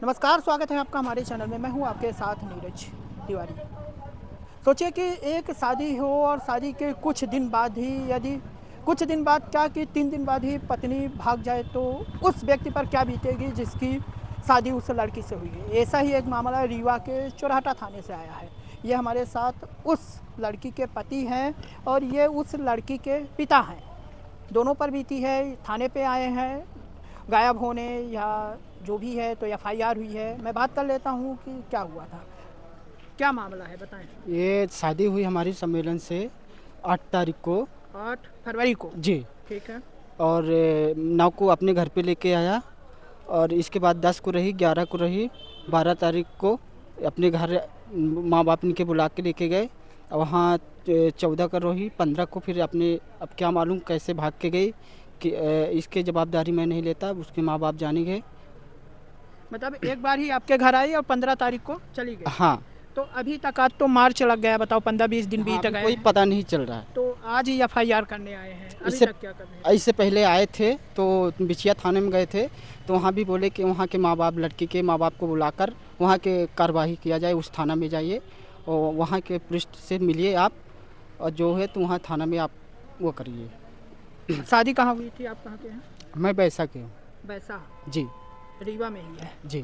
नमस्कार, स्वागत है आपका हमारे चैनल में। मैं हूं आपके साथ नीरज तिवारी। सोचिए कि एक शादी हो और शादी के कुछ दिन बाद ही यदि कुछ दिन बाद क्या कि 3 दिन बाद ही पत्नी भाग जाए तो उस व्यक्ति पर क्या बीतेगी जिसकी शादी उस लड़की से हुई है। ऐसा ही एक मामला रीवा के चौराहा थाने से आया है। ये हमारे साथ उस लड़की के पति हैं और ये उस लड़की के पिता हैं। दोनों पर बीती है, थाने पे आए हैं गायब होने या जो भी है, तो एफआईआर हुई है। मैं बात कर लेता हूँ कि क्या हुआ था, क्या मामला है, बताएं। ये शादी हुई हमारी सम्मेलन से 8 तारीख को। 8 फरवरी को। जी। ठीक है। और 9 को अपने घर पे लेके आया और इसके बाद 10 को रही, 11 को रही, 12 तारीख को अपने घर माँ बाप इनके बुला के लेके गए। वहाँ 14 को रही, 15 को फिर अपने अब क्या मालूम कैसे भाग के गई कि इसके जवाबदारी मैं नहीं लेता, उसके माँ बाप जाने गए। मतलब एक बार ही आपके घर आई और 15 तारीख को चली गई। हाँ। तो अभी तक आज तो मार्च लग गया, बताओ 15-20 दिन बीत हाँ, गए कोई हैं। पता नहीं चल रहा है। तो आज ही एफआईआर करने आए हैं, अभी इससे तक क्या कर रहे हैं? इससे पहले आए थे तो बिछिया थाने में गए थे, तो वहाँ भी बोले कि वहाँ के माँ बाप, लड़की के माँ बाप को बुलाकर वहाँ के कार्रवाई किया जाए, उस थाना में जाइए और वहाँ के पुलिस से मिलिए आप, और जो है तो वहाँ थाना में आप वो करिए। शादी कहाँ हुई थी, आप कहाँ के हैं? मैं वैसा के हूँ। वैसा जी। रीवा में ही है। जी।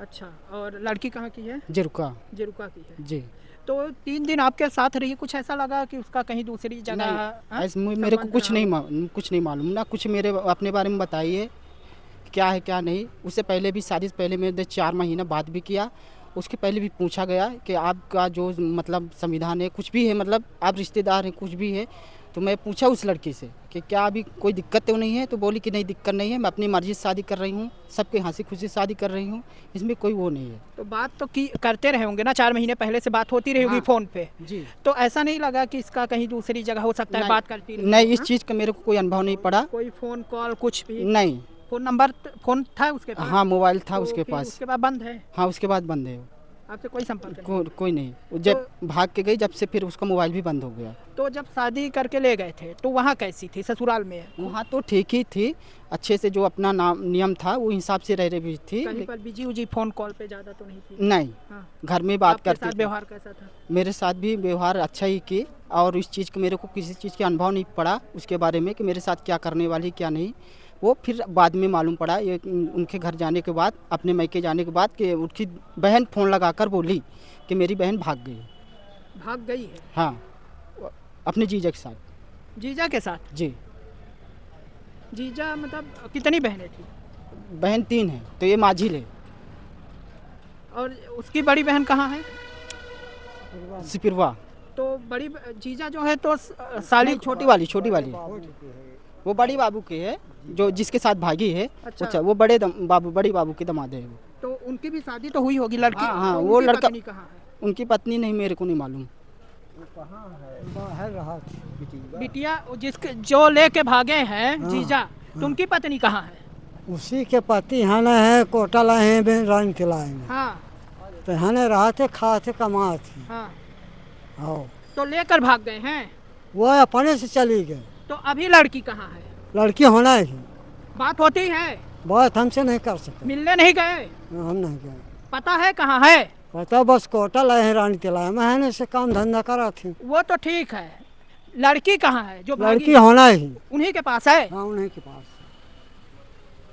अच्छा, और लड़की कहाँ की है? जिरुका। जेरुका की है। जी। तो 3 दिन आपके साथ रही, कुछ ऐसा लगा कि उसका कहीं दूसरी जगह नहीं, ऐसे मेरे को संबंध कुछ रहा नहीं हो? कुछ नहीं मालूम ना, कुछ मेरे अपने बारे में बताइए क्या है क्या नहीं। उससे पहले भी, शादी से पहले मेरे 4 महीना बात भी किया। उसके पहले भी पूछा गया कि आपका जो मतलब संविधान है, कुछ भी है, मतलब आप रिश्तेदार हैं, कुछ भी है। तो मैं पूछा उस लड़की से कि क्या अभी कोई दिक्कत तो नहीं है, तो बोली कि नहीं दिक्कत नहीं है, मैं अपनी मर्जी से शादी कर रही हूँ, सबके हंसी खुशी शादी कर रही हूँ, इसमें कोई वो नहीं है। तो बात तो की करते रहे होंगे ना, 4 महीने पहले से बात होती रही होगी हाँ। फ़ोन पे। जी। तो ऐसा नहीं लगा कि इसका कहीं दूसरी जगह हो सकता है, नहीं, बात करती रही नहीं, हो, इस हाँ? चीज़ का मेरे को कोई अनुभव नहीं पड़ा। कोई फ़ोन कॉल कुछ भी? नहीं। फ़ोन नंबर फ़ोन था उसके पास? हाँ, मोबाइल था तो उसके फिर पास। उसके बाद बंद है? हाँ, उसके बाद बंद है। आपसे कोई संपर्क नहीं? कोई नहीं। वो जब भाग के गई, जब से फिर उसका मोबाइल भी बंद हो गया। तो जब शादी करके ले गए थे तो वहाँ कैसी थी, ससुराल में? वहाँ तो ठीक ही थी, अच्छे से जो अपना नाम नियम था वो हिसाब से रह रही थी। कहीं पर बिजी उजी फ़ोन कॉल पे ज़्यादा तो नहीं थी? नहीं। हाँ। घर में बात आपके करती साथ थी। व्यवहार कैसा था? मेरे साथ भी व्यवहार अच्छा ही की, और इस चीज़ का मेरे को किसी चीज़ का अनुभव नहीं पड़ा उसके बारे में कि मेरे साथ क्या करने वाली क्या नहीं। वो फिर बाद में मालूम पड़ा, ये उनके घर जाने के बाद, अपने मायके जाने के बाद, कि उनकी बहन फ़ोन लगाकर बोली कि मेरी बहन भाग गई। भाग गई है? हाँ, अपने जीजा के साथ। जीजा के साथ? जी। जीजा मतलब कितनी बहनें थी? बहन 3 है, तो ये माझी ले और उसकी बड़ी बहन कहाँ है? सिपिरवा। तो बड़ी जीजा जो है तो साली नहीं, छोटी वाली वो बड़ी बाबू की है, जो जिसके साथ भागी है। अच्छा। वो बड़ी बाबू के दामाद है वो। तो उनकी भी शादी तो हुई होगी लड़की? हाँ, तो वो उनकी लड़का, पत्नी कहाँ है? उनकी पत्नी नहीं, मेरे को नहीं मालूम। बाहर रहा बिटिया जिसके जो लेके भागे हैं हाँ, जीजा, तो उनकी पत्नी कहाँ है? उसी के पति यहाँ है, कोटा लाए हैं रंग के लाए हैं। हाँ तो यहाँ रहा थे, खाते कमाते। हाँ। हाँ, तो लेकर भाग गए हैं। वो अपने से चली गए। तो अभी लड़की कहाँ है? लड़की होना ही, बात होती है? बात हमसे नहीं कर सकते। मिलने नहीं गए? हम नहीं गए। पता है कहाँ है? पता बस कोटा लाए हैं रानी के लाए, मैं से काम धंधा करा थी। वो तो ठीक है, लड़की कहाँ है जो भागी? लड़की होना ही। उन्हीं के पास है? हाँ, उन्हीं के पास।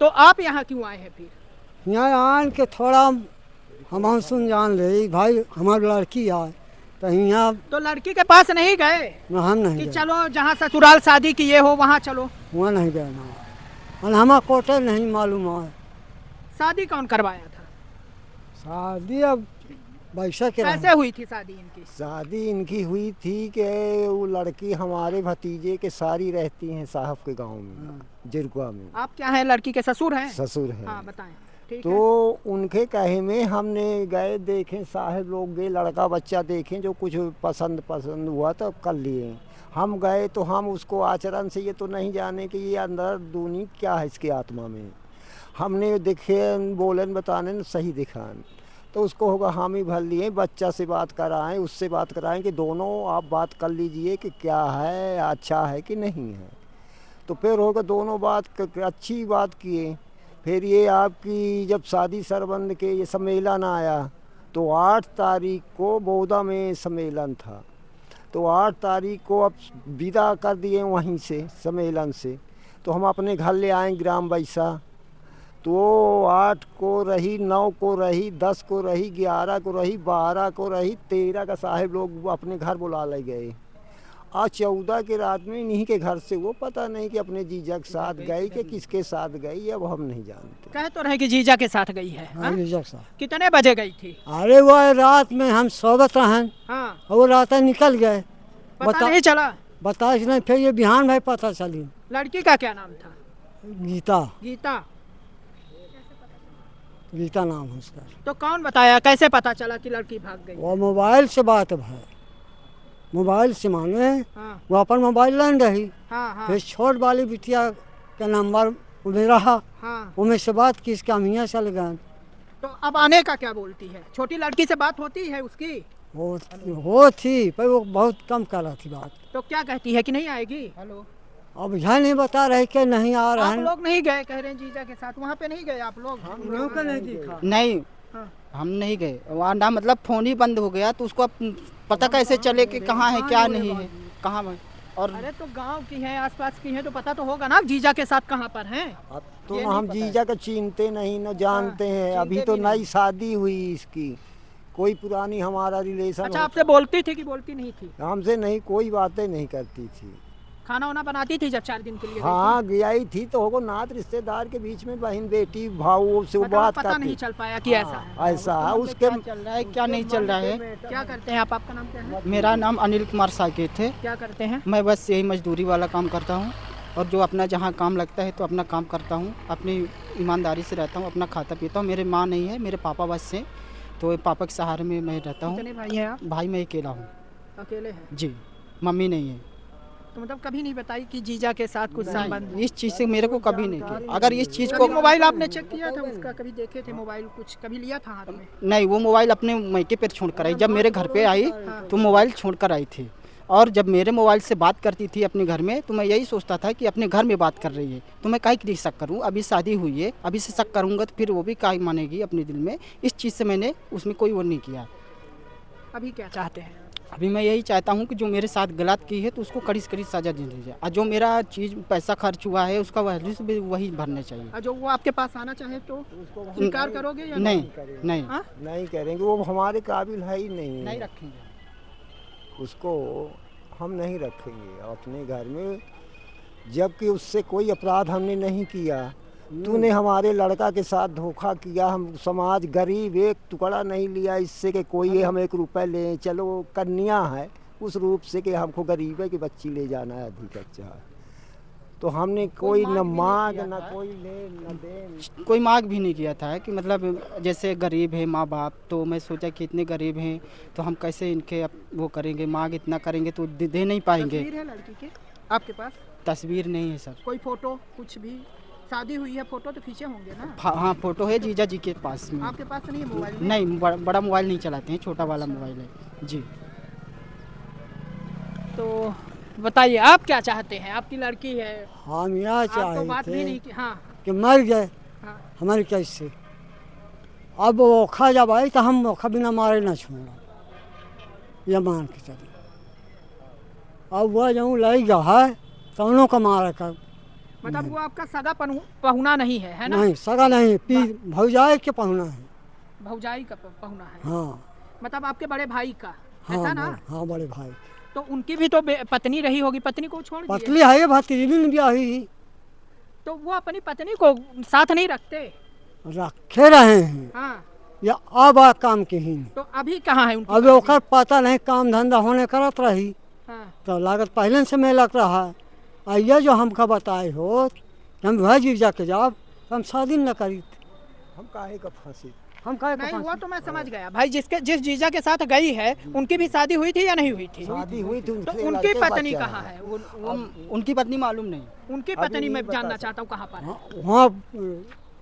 तो आप यहाँ क्यों आए हैं फिर? यहाँ आन के थोड़ा हम सुन जान ले भाई, हमारी लड़की आए तो यहाँ तो लड़की के पास नहीं गए हम नहीं कि गए। चलो जहाँ ससुराल शादी किए हो वहाँ चलो? वहाँ नहीं गए ना, और हमारा कोटे नहीं मालूम है। शादी कौन करवाया था? शादी अब वैसा के कैसे हुई थी शादी इनकी? शादी इनकी हुई थी कि वो लड़की हमारे भतीजे के सारी रहती हैं साहब के गांव में, जिरकुआ में। आप क्या हैं, लड़की के ससुर हैं? ससुर है। हाँ बताएं। ठीक तो है। उनके कहे में हमने गए, देखें साहब लोग गए, लड़का बच्चा देखें, जो कुछ पसंद हुआ तो कर लिए। हम गए तो हम उसको आचरण से ये तो नहीं जाने कि ये अंदर दूनी क्या है इसकी आत्मा में। हमने देखे, बोलन बताने सही दिखान, तो उसको होगा हामी भर लिए, बच्चा से बात कराएं, उससे बात कराएं कि दोनों आप बात कर लीजिए कि क्या है, अच्छा है कि नहीं है। तो फिर होगा दोनों बात अच्छी बात किए, फिर ये आपकी जब शादी सरबंद के ये सम्मेलन आया तो 8 तारीख को बौदा में सम्मेलन था, तो 8 तारीख को अब विदा कर दिए वहीं से सम्मेलन से, तो हम अपने घर ले आए ग्राम बैसा। तो 8 को रही, 9 को रही, 10 को रही, 11 को रही, 12 को रही, 13 का साहब लोग अपने घर बुला ले गए। आज 14 के रात में इन्हीं के घर से वो पता नहीं कि अपने जीजा के साथ गई कि किसके साथ गई, अब हम नहीं जानते। कह तो रहे कि जीजा के साथ गई है। हाँ? कितने बजे गई थी? अरे वो रात में हम सोबत रहन, हाँ। वो रात निकल गए, पता नहीं चला। बता नहीं, फिर ये बिहान भाई पता चली। लड़की का क्या नाम था? गीता। गीता? गीता नाम है उसका। तो कौन बताया, कैसे पता चला कि लड़की भाग गई? वो मोबाइल से बात भाई, मोबाइल से माने। हाँ। वो अपन मोबाइल लाइन रही। हाँ, हाँ। फिर छोट वाली बिटिया का नंबर उधर रहा। हाँ। उनमें से बात की, इसका हम यहाँ चल गए। तो अब आने का क्या बोलती है? छोटी लड़की से बात होती है उसकी? वो थी पर वो बहुत कम कर रही थी बात। तो क्या कहती है कि नहीं आएगी? हेलो। अब यह नहीं बता रहे कि नहीं आ रहा आप है। लोग नहीं गए, कह रहे हैं जीजा के साथ, वहाँ पे नहीं गए आप लोग? हम लोग का नहीं दिखा। नहीं, हाँ। हम नहीं गए वहाँ ना, मतलब फ़ोन ही बंद हो गया, तो उसको अब पता कैसे चले कि कहाँ है क्या नहीं है, कहाँ है। और अरे तो गांव की है, आसपास की है, तो पता तो होगा ना जीजा के साथ कहाँ पर हैं। अब तो हम जीजा का चिनते नहीं न जानते हैं, अभी तो नई शादी हुई इसकी, कोई पुरानी हमारा रिलेशन। अच्छा, आपसे बोलती थी कि बोलती नहीं थी? हमसे नहीं, कोई बातें नहीं करती थी। खाना वाना बनाती थी जब 4 दिन के लिए? हाँ गई थी, तो होगो नात रिश्तेदार के बीच में बहन बेटी भाव से वो मतलब बात पता करती। नहीं चल पाया कि ऐसा है। ऐसा है उसके। क्या चल रहा है क्या नहीं चल रहा है। क्या करते हैं आप? आपका नाम क्या है? मेरा नाम अनिल कुमार साकेत है। क्या करते हैं? मैं बस यही मजदूरी वाला काम करता हूँ, और जो अपना जहाँ काम लगता है तो अपना काम करता हूँ, अपनी ईमानदारी से रहता हूँ, अपना खाता पीता हूँ। मेरे माँ नहीं है, मेरे पापा बस से, तो पापा के सहारे में मैं रहता हूँ। कितने भाई हैं आप? भाई मैं अकेला हूँ। अकेले हैं? जी, मम्मी नहीं है। तो मतलब कभी नहीं बताई कि जीजा के साथ कुछ संबंध? इस चीज़ से मेरे को कभी नहीं किया। अगर इस चीज़ कभी को मोबाइल आपने चेक किया था उसका? कभी देखे थे मोबाइल? कुछ कभी लिया था हाथ में? नहीं, वो मोबाइल अपने मायके पर छोड़ कर आई। जब मेरे घर पे आई तो मोबाइल छोड़ कर आई थी, और जब मेरे मोबाइल से बात करती थी अपने घर में, तो मैं यही सोचता था कि अपने घर में बात कर रही है, तो मैं काहे के लिए शक करूं। अभी शादी हुई है, अभी से शक करूंगा तो फिर वो भी काहे मानेगी अपने दिल में। इस चीज़ से मैंने उसमें कोई वो नहीं किया। अभी क्या चाहते हैं? अभी मैं यही चाहता हूं कि जो मेरे साथ गलत की है तो उसको कड़ी से कड़ी सजा दी जाए, और जो मेरा चीज़ पैसा खर्च हुआ है उसका वैल्यू भी वही भरने चाहिए। और जो वो आपके पास आना चाहे तो स्वीकार करोगे या नहीं? नहीं, हाँ? नहीं करेंगे, वो हमारे काबिल है ही नहीं। नहीं रखेंगे उसको, हम नहीं रखेंगे अपने घर में, जबकि उससे कोई अपराध हमने नहीं किया। तूने हमारे लड़का के साथ धोखा किया। हम समाज गरीब, एक टुकड़ा नहीं लिया इससे कि कोई हम 1 रुपये लें। चलो कन्या है उस रूप से कि हमको गरीब है कि बच्ची ले जाना है अधिक अच्छा है, तो हमने कोई न मांग न कोई ले न दे। कोई मांग भी नहीं किया था कि मतलब जैसे गरीब है माँ बाप, तो मैं सोचा कि इतने गरीब हैं तो हम कैसे इनके वो करेंगे, मांग इतना करेंगे तो दे नहीं पाएंगे। तस्वीर है लड़की के आपके पास? तस्वीर नहीं है सर। कोई फोटो कुछ भी? शादी हुई है, फोटो तो खींचे होंगे ना? हाँ, फोटो है जीजा जी के पास में। आपके पास नहीं है मोबाइल में? नहीं, बड़ा मोबाइल नहीं चलाते हैं, छोटा वाला मोबाइल है जी। तो बताइए आप क्या चाहते हैं? आपकी लड़की है, हम यहाँ आप तो बात भी चाहते नहीं की। हाँ, कि मर गए हाँ। हमारी कैसे। अब ओखा जब आई तो हम ओखा बिना मारे न छोड़ा, ये मान के चले। अब वह जो लई गया है तो उन्हों को मारा कर। मतलब वो आपका सगा पहुना नहीं है ना? नहीं, सगा नहीं, भौजाई के पहुना है। भौजाई का पहुना है? हाँ। मतलब आपके बड़े भाई का, हाँ, ऐसा ना? हाँ, बड़े भाई। तो उनकी भी तो पत्नी रही होगी, पत्नी को छोड़ दिए? पतली है, भतीजी भी ब्याही। तो वो अपनी पत्नी को साथ नहीं रखते? रखे रहे हैं। हाँ। या अब काम के ही। तो अभी कहाँ है उनकी अब पत्नी? ओकर पता नहीं, काम धंधा होने करत रही। हाँ। तो लागत पहले से में लग रहा है। आइए जो हमका बताए हो हम वह जीजा के जाब तो हम शादी न करी। हम काहे का फांसी? हम काहे का नहीं, फांसी? वो तो मैं समझ गया भाई। जिस जीजा के साथ गई है उनकी भी शादी हुई थी या नहीं हुई थी? शादी हुई थी, तो उनके उनकी लड़के पत्नी बच्चा कहाँ है। है? उनकी पत्नी मालूम नहीं। उनकी अभी पत्नी नहीं मैं बता जानना सकता। चाहता हूँ कहाँ पर है? वहाँ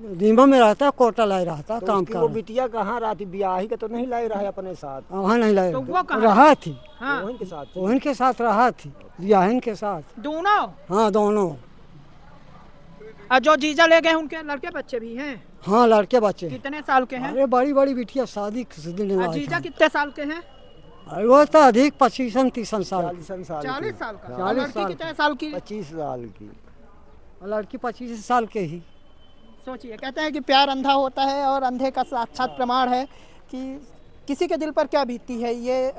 नीमा में रहता, कोटा लाई रहता, तो काम उसकी कर वो बिटिया कहाँ रहती? ब्याही का तो नहीं लाई रहा है अपने साथ। वहाँ नहीं लाई तो वो कहाँ रहा थी। हाँ। वहीं के साथ। वहीं के साथ रहा थी, ब्याहिन के साथ। दोनों? हाँ, दोनों। जो जीजा ले गए उनके लड़के बच्चे भी हैं? हाँ लड़के बच्चे। कितने साल के हैं? अरे बड़ी बड़ी बिटिया शादी किसी दिन और हुआ जीजा था। कितने साल के हैं? अरे वो तो अधिक 25-30 साल। 40 साल 40 साल का। और 40 लड़की साल कितने साल की? 25 साल की। और लड़की 25 साल के ही। सोचिए, कहते हैं कि प्यार अंधा होता है और अंधे का साक्षात प्रमाण है कि किसी के दिल पर क्या बीतती है। ये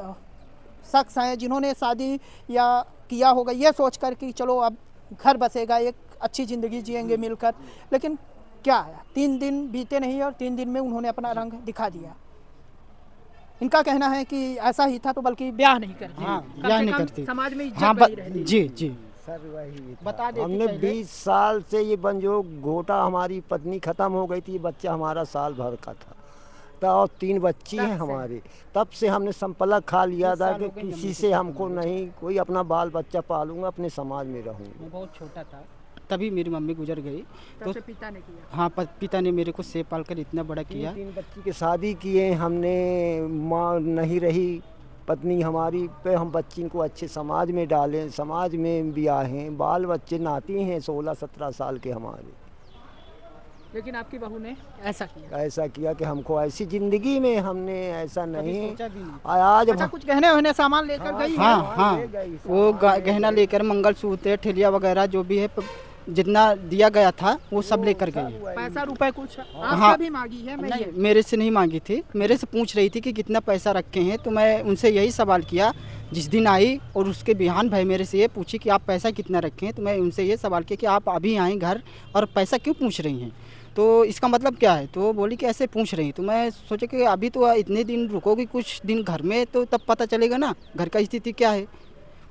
शख्स हैं जिन्होंने शादी या किया होगा ये सोचकर कि चलो अब घर बसेगा, एक अच्छी ज़िंदगी जिएंगे मिलकर, लेकिन क्या है 3 दिन बीते नहीं और 3 दिन में उन्होंने अपना रंग दिखा दिया। इनका कहना है कि ऐसा ही था तो बल्कि ब्याह नहीं करती। हाँ, कम ब्याह से नहीं कम करती। समाज में इज्जत हाँ बनी रहती। जी जी। सर वही था। बता देती हमने पहले। 20 साल से ये बंजोग घोटा, हमारी पत्नी ख़त्म हो गई थी, बच्चा हमारा साल भर का था और 3 बच्ची हैं हमारे। तब से हमने संपलक खा लिया था कि किसी से हमको नहीं, कोई अपना बाल बच्चा पालूंगा, अपने समाज में रहूँगा। मैं बहुत छोटा था तभी मेरी मम्मी गुजर गई। तब से पिता ने किया। हाँ पिता ने मेरे को सेब पाल कर इतना बड़ा किया। 3 बच्ची की शादी किए हमने, माँ नहीं रही पत्नी हमारी पे, हम बच्ची को अच्छे समाज में डालें, समाज में ब्याहें, बाल बच्चे नाती हैं 16-17 साल के हमारे। लेकिन आपकी बहू ने ऐसा किया। ऐसा किया कि हमको ऐसी ज़िंदगी में हमने ऐसा नहीं सोचा भी नहीं। आज अच्छा, कुछ गहने वहने सामान लेकर गई है? हाँ हाँ ले गई वो गहना लेकर मंगलसूत्र ठेलिया वगैरह जो भी है जितना दिया गया था वो सब लेकर गई। पैसा रुपए कुछ आपसे हाँ। भी मांगी है? मैं नहीं ये मेरे से नहीं मांगी थी, मेरे से पूछ रही थी कि कितना पैसा रखे हैं, तो मैं उनसे यही सवाल किया जिस दिन आई और उसके बिहान भाई मेरे से ये पूछी कि आप पैसा कितना रखे हैं, तो मैं उनसे ये सवाल किया कि आप अभी आए घर और पैसा क्यों पूछ रही हैं, तो इसका मतलब क्या है। तो वो बोली कि ऐसे पूछ रही। तो मैं सोचा कि अभी तो इतने दिन रुकोगी कुछ दिन घर में तो तब पता चलेगा ना घर का स्थिति क्या है,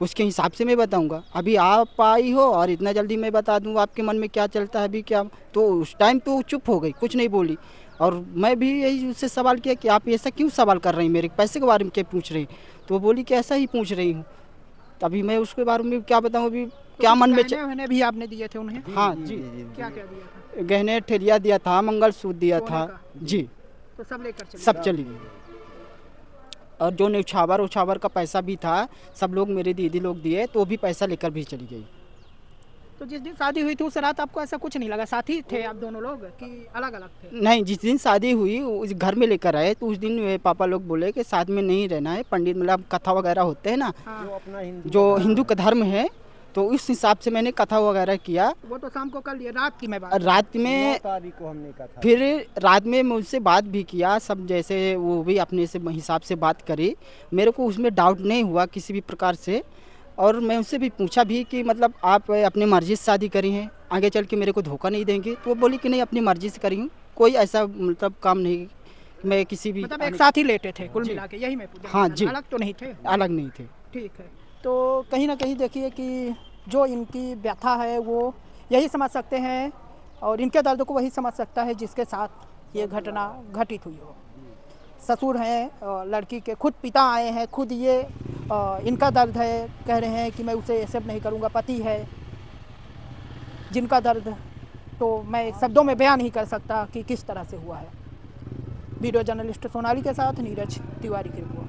उसके हिसाब से मैं बताऊंगा। अभी आप आई हो और इतना जल्दी मैं बता दूं आपके मन में क्या चलता है अभी क्या। तो उस टाइम तो चुप हो गई, कुछ नहीं बोली। और मैं भी यही उससे सवाल किया कि आप ऐसा क्यों सवाल कर रही हैं, मेरे पैसे के बारे में क्या पूछ रही। तो वो बोली कि ऐसा ही पूछ रही हूँ। अभी मैं उसके बारे में क्या बताऊँ, अभी क्या मन में गहने भी आपने दिए थे उन्हें? हाँ जी, क्या क्या दिया था? गहने ठेलिया दिया था, मंगलसूत्र दिया सोने था का? जी, तो सब लेकर चले सब चली गई। और जो न्यौछावर उछावर का पैसा भी था सब लोग मेरे दीदी लोग दिए, तो भी पैसा लेकर भी चली गई। तो जिस दिन शादी हुई थी उस रात आपको ऐसा कुछ नहीं लगा? साथी थे आप दोनों लोग कि अलग अलग थे? नहीं, जिस दिन शादी हुई उस घर में लेकर आए तो उस दिन मेरे पापा लोग बोले कि साथ में नहीं रहना है, पंडित मतलब कथा वगैरह होते हैं ना, हाँ। जो अपना हिंदू जो हिंदू का धर्म है, तो उस हिसाब से मैंने कथा वगैरह किया। वो तो शाम को कर लिए, रात की मैं बात। रात 9 में तारीख को हमने कहा। फिर रात में मैं उससे बात भी किया सब, जैसे वो भी अपने से हिसाब से बात करी। मेरे को उसमें डाउट नहीं हुआ किसी भी प्रकार से। और मैं उससे भी पूछा भी कि मतलब आप अपनी मर्ज़ी से शादी करी हैं, आगे चल के मेरे को धोखा नहीं देंगे। तो वो बोली कि नहीं अपनी मर्ज़ी से करी हूँ, कोई ऐसा मतलब काम नहीं मैं किसी भी मतलब एक साथ ही लेटे थे कुल मिला के, यही मैं पूछा। हाँ जी। अलग तो नहीं थे? अलग नहीं थे। ठीक है। तो कहीं ना कहीं देखिए कि जो इनकी व्यथा है वो यही समझ सकते हैं और इनके दर्द को वही समझ सकता है जिसके साथ ये घटना घटित हुई हो। ससुर हैं लड़की के, खुद पिता आए हैं, खुद ये इनका दर्द है, कह रहे हैं कि मैं उसे एक्सेप्ट नहीं करूँगा। पति है जिनका दर्द तो मैं शब्दों में बयान नहीं कर सकता कि किस तरह से हुआ है। वीडियो जर्नलिस्ट सोनाली के साथ नीरज तिवारी की रिपोर्ट।